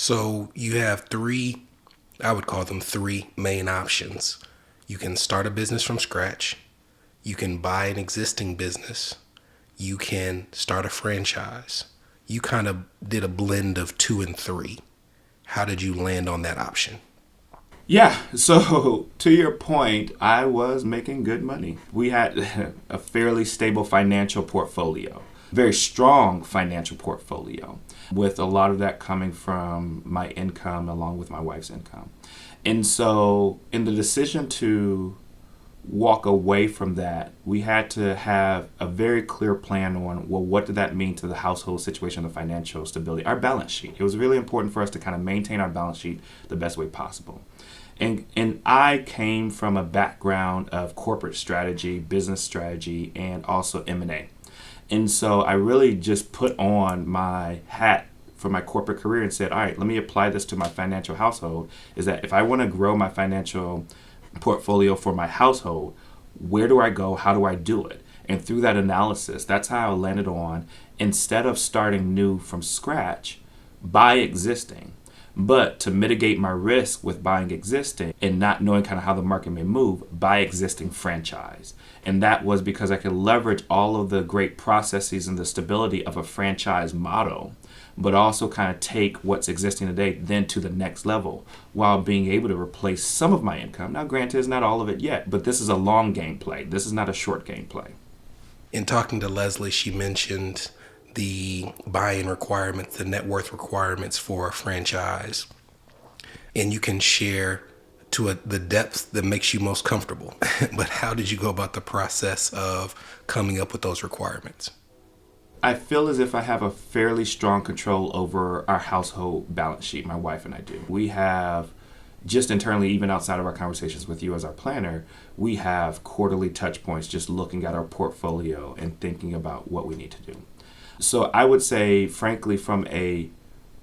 So you have three, I would call them three main options. You can start a business from scratch. You can buy an existing business. You can start a franchise. You kind of did a blend of two and three. How did you land on that option? Yeah, so to your point, I was making good money. We had a fairly stable financial portfolio, very strong financial portfolio, with a lot of that coming from my income along with my wife's income. And so, in the decision to walk away from that, we had to have a very clear plan on, well, what did that mean to the household situation, the financial stability, our balance sheet. It was really important for us to kind of maintain our balance sheet the best way possible. And I came from a background of corporate strategy, business strategy, and also M&A. And so I really just put on my hat for my corporate career and said, all right, let me apply this to my financial household. Is that if I want to grow my financial portfolio for my household, where do I go? How do I do it? And through that analysis, that's how I landed on, instead of starting new from scratch, buy existing. But to mitigate my risk with buying existing and not knowing kind of how the market may move, buy existing franchise. And that was because I could leverage all of the great processes and the stability of a franchise model, but also kind of take what's existing today then to the next level while being able to replace some of my income. Now, granted, it's not all of it yet, but this is a long game play. This is not a short game play. In talking to Leslie, she mentioned the buy-in requirements, the net worth requirements for a franchise. And you can share to the depth that makes you most comfortable. But how did you go about the process of coming up with those requirements? I feel as if I have a fairly strong control over our household balance sheet, my wife and I do. We have, just internally, even outside of our conversations with you as our planner, we have quarterly touch points just looking at our portfolio and thinking about what we need to do. So I would say, frankly, from a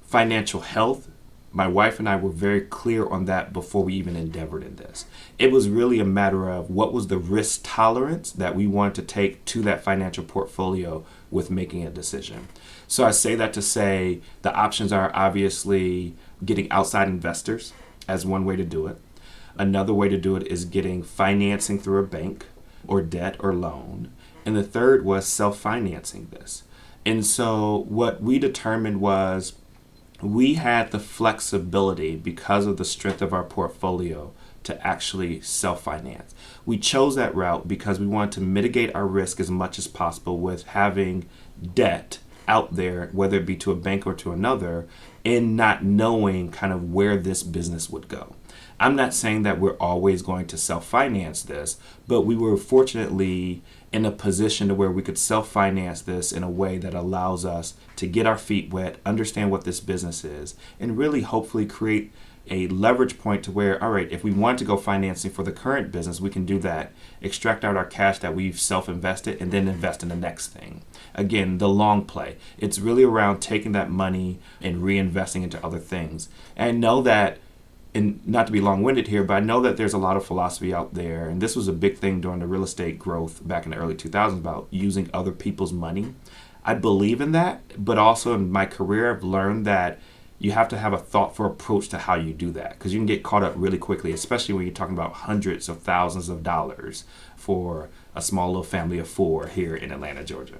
financial health, my wife and I were very clear on that before we even endeavored in this. It was really a matter of what was the risk tolerance that we wanted to take to that financial portfolio with making a decision. So I say that to say the options are obviously getting outside investors as one way to do it. Another way to do it is getting financing through a bank or debt or loan. And the third was self-financing this. And so what we determined was we had the flexibility because of the strength of our portfolio to actually self-finance. We chose that route because we wanted to mitigate our risk as much as possible with having debt out there, whether it be to a bank or to another, and not knowing kind of where this business would go. I'm not saying that we're always going to self-finance this, but we were fortunately in a position to where we could self-finance this in a way that allows us to get our feet wet, understand what this business is, and really hopefully create a leverage point to where, all right, if we want to go financing for the current business, we can do that, extract out our cash that we've self-invested, and then invest in the next thing. Again, the long play. It's really around taking that money and reinvesting into other things. And I know that, and not to be long-winded here, but I know that there's a lot of philosophy out there, and this was a big thing during the real estate growth back in the early 2000s about using other people's money. I believe in that, but also in my career, I've learned that you have to have a thoughtful approach to how you do that, because you can get caught up really quickly, especially when you're talking about hundreds of thousands of dollars for a small little family of four here in Atlanta, Georgia.